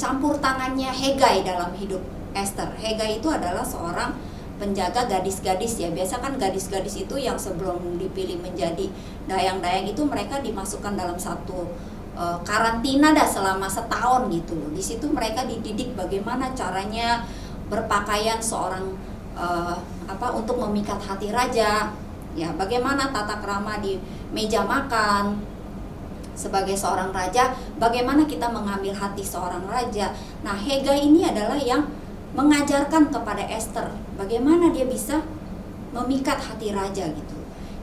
campur tangannya Hegai dalam hidup Ester. Hegai itu adalah seorang penjaga gadis-gadis ya. Biasa kan gadis-gadis itu yang sebelum dipilih menjadi dayang-dayang itu mereka dimasukkan dalam satu karantina selama setahun gitu loh. Di situ mereka dididik bagaimana caranya berpakaian seorang untuk memikat hati raja. Ya, bagaimana tata krama di meja makan. sebagai seorang raja, bagaimana kita mengambil hati seorang raja. Nah, Hegai ini adalah yang mengajarkan kepada Esther bagaimana dia bisa memikat hati raja gitu.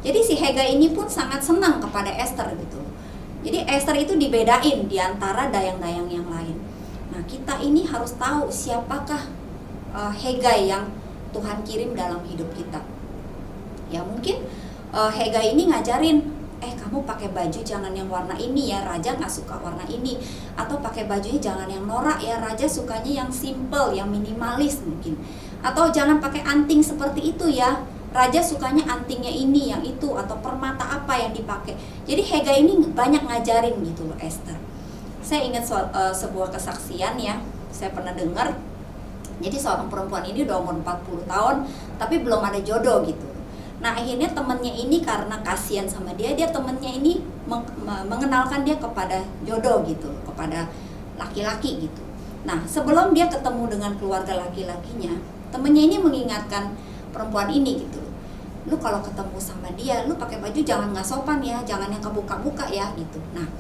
Jadi si Hegai ini pun sangat senang kepada Esther gitu. Jadi Esther itu dibedain di antara dayang-dayang yang lain. Nah, kita ini harus tahu siapakah Hegai yang Tuhan kirim dalam hidup kita. Ya mungkin Hegai ini ngajarin, kamu pakai baju jangan yang warna ini ya, raja nggak suka warna ini. Atau pakai bajunya jangan yang norak ya, raja sukanya yang simple, yang minimalis mungkin. Atau jangan pakai anting seperti itu ya, raja sukanya antingnya ini, yang itu, atau permata apa yang dipakai. Jadi Hegai ini banyak ngajarin gitu loh Esther. Saya ingat sebuah kesaksian ya, saya pernah dengar. Jadi seorang perempuan ini udah umur 40 tahun, tapi belum ada jodoh gitu. Nah akhirnya temennya ini karena kasihan sama dia temennya ini mengenalkan dia kepada jodoh gitu, kepada laki-laki gitu. Nah sebelum dia ketemu dengan keluarga laki-lakinya, temennya ini mengingatkan perempuan ini gitu, lu kalau ketemu sama dia, lu pakai baju jangan nggak sopan ya, jangan yang kebuka-buka ya gitu. Nah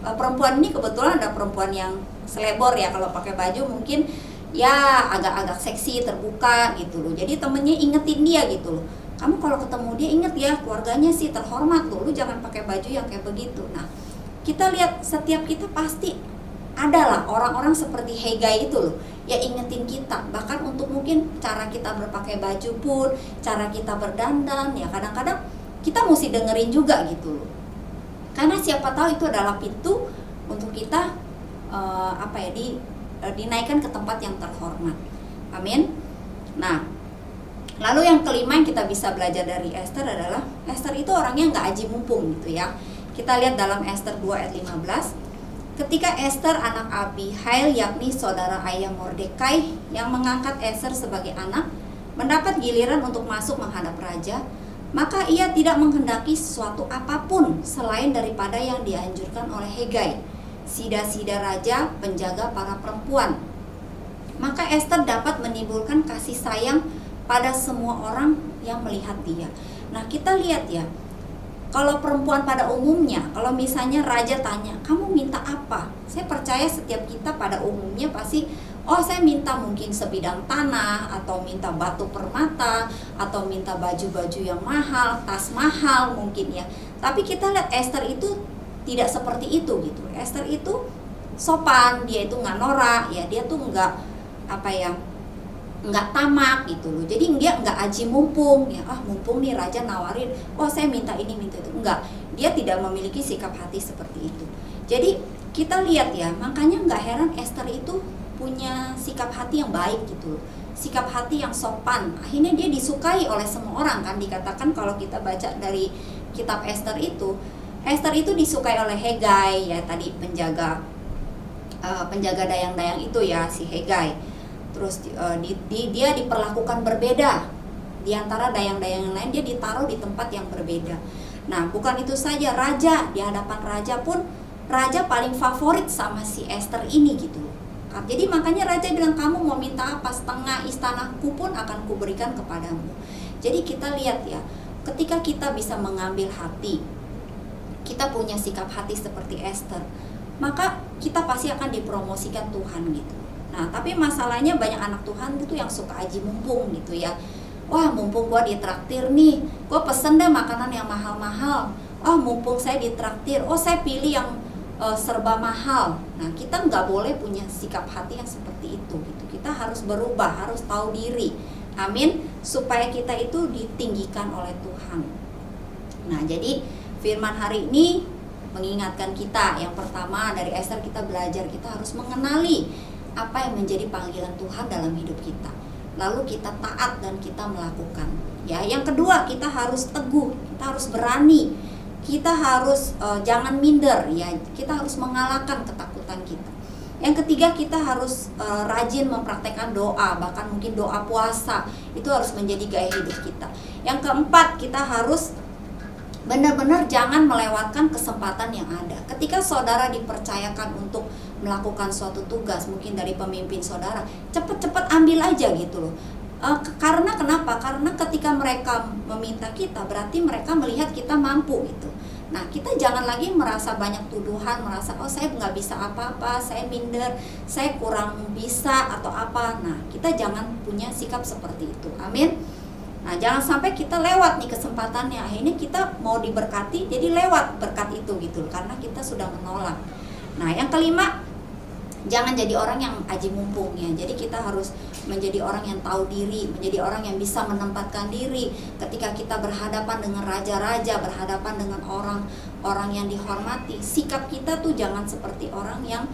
perempuan ini kebetulan ada perempuan yang selebor ya, kalau pakai baju mungkin ya agak-agak seksi, terbuka gitu loh. Jadi temennya ingetin dia gitu loh, kamu kalau ketemu dia inget ya, keluarganya sih terhormat loh, lu jangan pakai baju yang kayak begitu. Nah kita lihat setiap kita pasti adalah orang-orang seperti Hegai itu loh, ya ingetin kita. Bahkan untuk mungkin cara kita berpakai baju pun, cara kita berdandan, ya kadang-kadang kita mesti dengerin juga gitu loh. Karena siapa tahu itu adalah pintu untuk kita dinaikkan ke tempat yang terhormat. Amin. Nah, lalu yang kelima yang kita bisa belajar dari Esther adalah Esther itu orangnya nggak aji mumpung gitu ya. Kita lihat dalam Esther 2 ayat 15. Ketika Esther anak Abihail, yakni saudara ayah Mordekai yang mengangkat Esther sebagai anak, mendapat giliran untuk masuk menghadap raja, maka ia tidak menghendaki sesuatu apapun selain daripada yang dianjurkan oleh Hegai, sida-sida raja, penjaga para perempuan. Maka Esther dapat menimbulkan kasih sayang pada semua orang yang melihat dia. Nah kita lihat ya, kalau perempuan pada umumnya, kalau misalnya raja tanya, kamu minta apa? Saya percaya setiap kita pada umumnya pasti, saya minta mungkin sebidang tanah, atau minta batu permata, atau minta baju-baju yang mahal, tas mahal mungkin ya. Tapi kita lihat Esther itu tidak seperti itu gitu. Esther itu sopan, dia itu nggak norak ya, dia tuh nggak tamak gitu loh. Jadi dia nggak aji mumpung ya, mumpung nih raja nawarin, saya minta ini minta itu, enggak. Dia tidak memiliki sikap hati seperti itu. Jadi kita lihat ya, makanya nggak heran Esther itu punya sikap hati yang baik gitu, sikap hati yang sopan. Akhirnya dia disukai oleh semua orang kan. Dikatakan kalau kita baca dari kitab Esther itu disukai oleh Hegai ya, tadi penjaga dayang-dayang itu ya, si Hegai. Terus dia diperlakukan berbeda di antara dayang-dayang yang lain, dia ditaruh di tempat yang berbeda. Nah bukan itu saja, raja, di hadapan raja pun raja paling favorit sama si Esther ini gitu. Jadi makanya raja bilang, kamu mau minta apa, setengah istanaku pun akan kuberikan kepadamu. Jadi kita lihat ya, ketika kita bisa mengambil hati, kita punya sikap hati seperti Esther, maka kita pasti akan dipromosikan Tuhan gitu. Nah tapi masalahnya banyak anak Tuhan itu yang suka aji mumpung gitu ya. Wah mumpung gua ditraktir nih, gua pesen deh makanan yang mahal-mahal. Mumpung saya ditraktir, saya pilih yang serba mahal. Nah kita nggak boleh punya sikap hati yang seperti itu gitu. Kita harus berubah, harus tahu diri. Amin. Supaya kita itu ditinggikan oleh Tuhan. Nah jadi firman hari ini mengingatkan kita, yang pertama dari Esther kita belajar, kita harus mengenali apa yang menjadi panggilan Tuhan dalam hidup kita, lalu kita taat dan kita melakukan ya. Yang kedua, kita harus teguh, kita harus berani, kita harus jangan minder ya, kita harus mengalahkan ketakutan kita. Yang ketiga, kita harus rajin mempraktekkan doa, bahkan mungkin doa puasa itu harus menjadi gaya hidup kita. Yang keempat, kita harus benar-benar jangan melewatkan kesempatan yang ada. Ketika saudara dipercayakan untuk melakukan suatu tugas, mungkin dari pemimpin saudara, cepat-cepat ambil aja gitu loh. Karena kenapa? Karena ketika mereka meminta kita, berarti mereka melihat kita mampu gitu. Nah, kita jangan lagi merasa banyak tuduhan, merasa oh saya nggak bisa apa-apa, saya minder, saya kurang bisa atau apa. Nah, kita jangan punya sikap seperti itu. Amin. Nah, jangan sampai kita lewat nih kesempatannya. Akhirnya kita mau diberkati, jadi lewat berkat itu gitu, karena kita sudah menolak. Nah, yang kelima, jangan jadi orang yang aji mumpung ya. Jadi kita harus menjadi orang yang tahu diri, menjadi orang yang bisa menempatkan diri ketika kita berhadapan dengan raja-raja, berhadapan dengan orang-orang yang dihormati. Sikap kita tuh jangan seperti orang yang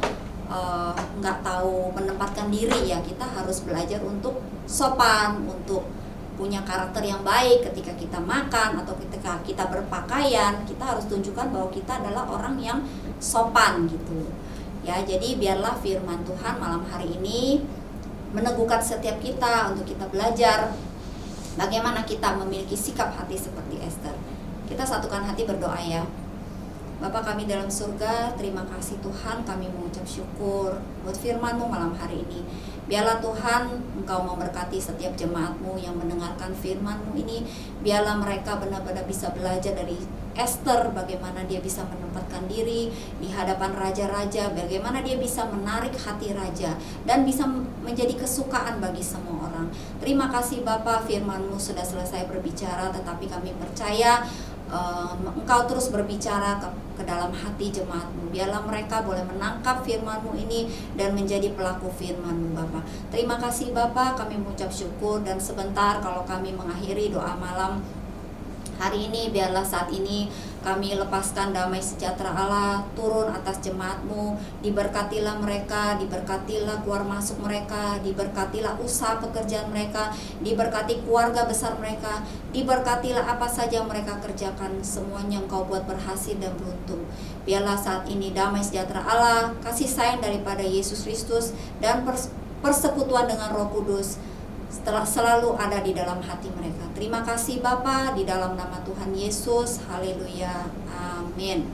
nggak tahu menempatkan diri ya. Kita harus belajar untuk sopan, untuk punya karakter yang baik ketika kita makan atau ketika kita berpakaian. Kita harus tunjukkan bahwa kita adalah orang yang sopan gitu ya. Jadi biarlah firman Tuhan malam hari ini meneguhkan setiap kita untuk kita belajar bagaimana kita memiliki sikap hati seperti Ester. Kita satukan hati berdoa ya. Bapa kami dalam surga, terima kasih Tuhan, kami mengucap syukur buat firman-Mu malam hari ini. Biarlah Tuhan Engkau memberkati setiap jemaat-Mu yang mendengarkan firman-Mu ini. Biarlah mereka benar-benar bisa belajar dari Ester, bagaimana dia bisa menempatkan diri di hadapan raja-raja, bagaimana dia bisa menarik hati raja dan bisa menjadi kesukaan bagi semua orang. Terima kasih Bapa, firman-Mu sudah selesai berbicara, tetapi kami percaya Engkau terus berbicara ke dalam hati jemaat-Mu. Biarlah mereka boleh menangkap firman-Mu ini dan menjadi pelaku firman-Mu Bapa. Terima kasih Bapa, kami mengucap syukur, dan sebentar kalau kami mengakhiri doa malam hari ini, biarlah saat ini kami lepaskan damai sejahtera Allah turun atas jemaat-Mu. Diberkatilah mereka, diberkatilah keluar masuk mereka, diberkatilah usaha pekerjaan mereka, diberkati keluarga besar mereka, diberkatilah apa saja mereka kerjakan, semuanya Engkau buat berhasil dan beruntung. Biarlah saat ini damai sejahtera Allah, kasih sayang daripada Yesus Kristus, dan persekutuan dengan Roh Kudus selalu ada di dalam hati mereka. Terima kasih Bapa, di dalam nama Tuhan Yesus. Haleluya. Amin.